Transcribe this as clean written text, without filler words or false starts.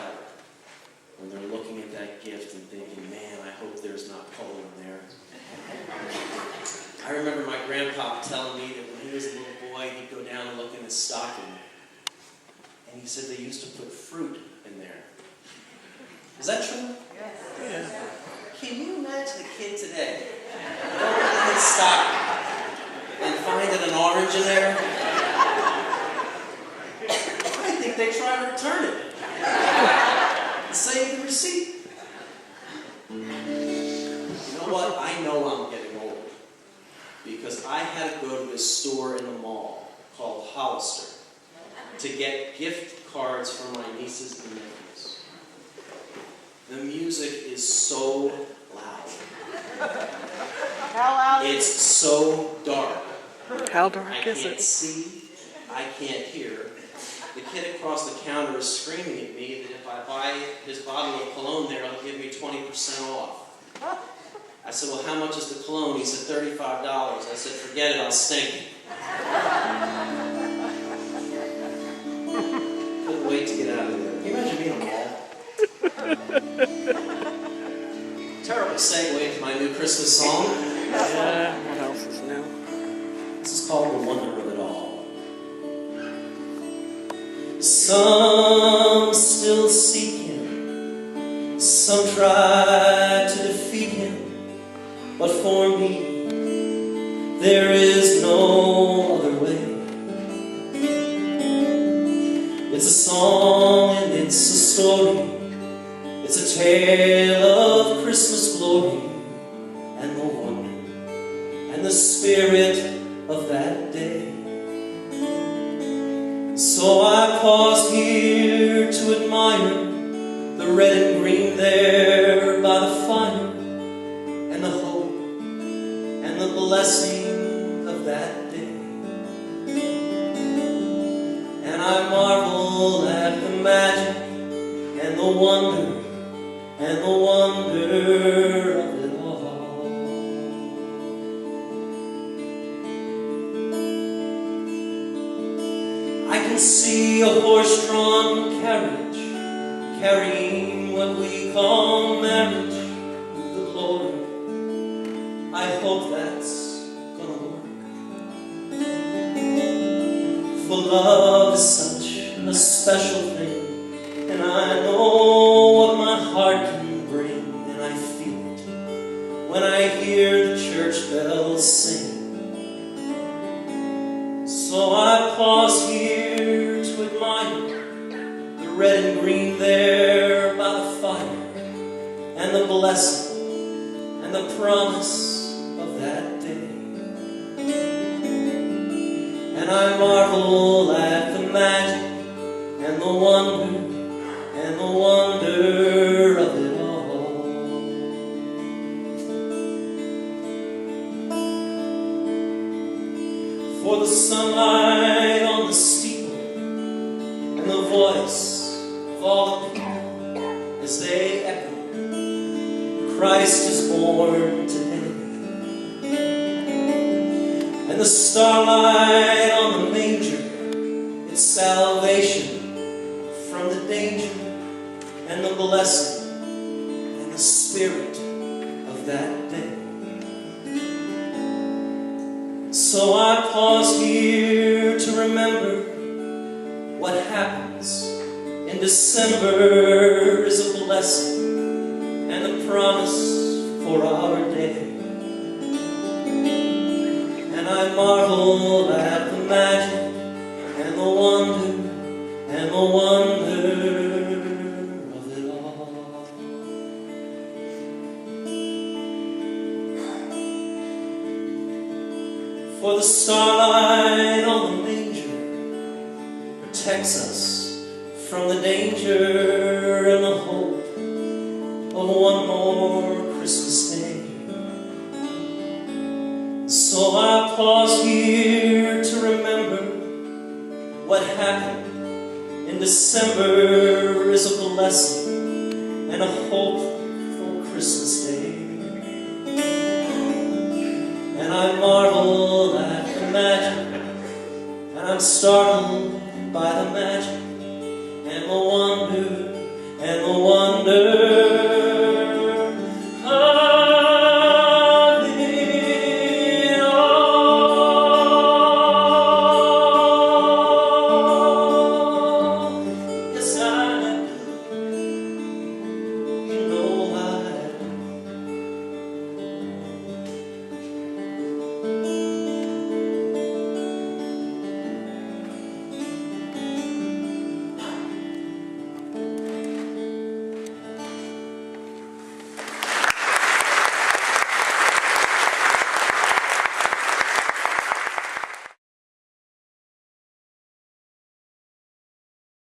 child when they're looking at that gift and thinking, man, I hope there's not coal in there. I remember my grandpa telling me that when he was a little boy, he'd go down and look in his stocking, and he said they used to put fruit in there. Is that true? Yes. Yeah. Can you imagine a kid today go in his stocking and find an orange in there? I think they try to return it. Save the receipt. You know what? I know I'm getting old because I had to go to this store in the mall called Hollister to get gift cards for my nieces and nephews. The music is so loud. How loud It's is it? so dark. How dark I is can't it? see. I can't hear. The kid across the counter is screaming at me that if I buy his bottle of cologne there, he'll give me 20% off. I said, well, how much is the cologne? He said, $35. I said, forget it, I'll stink. Couldn't wait to get out of there. Can you imagine being a mall? Terrible segue into my new Christmas song. What else is new? This is called The Wonder of It All. Some still seek Him, some try to defeat Him, but for me, there is no other way. It's a song and it's a story, it's a tale of Christmas glory, and the wonder, and the spirit of that day. So I pause here to admire the red and green there by the fire, and the hope and the blessing of that day. And I marvel at the magic and the wonder of it all. I can see a horse-drawn carriage carrying what we call marriage with the Lord. I hope that's gonna work. For love is such a special thing, and I know what my heart can bring, and I feel it when I hear the church bells sing. So I pause here to admire the red and green there by the fire, and the blessing and the promise of that day. And I marvel at the magic and the wonder of it all. For the sunlight on the steeple and the voice of all the people as they echo, Christ is born today. And the starlight on the manger, it's salvation from the danger, and the blessing and the spirit of that day. So I pause here to remember what happens in December is a blessing and a promise for our day. And I marvel at the magic and the wonder of it all. For the starlight on the manger protects us from the danger and the hope of one more Christmas day. So I pause here to remember what happened in December is a blessing and a hope for Christmas Day. And I marvel at the magic, and I'm startled by the magic and the wonder and the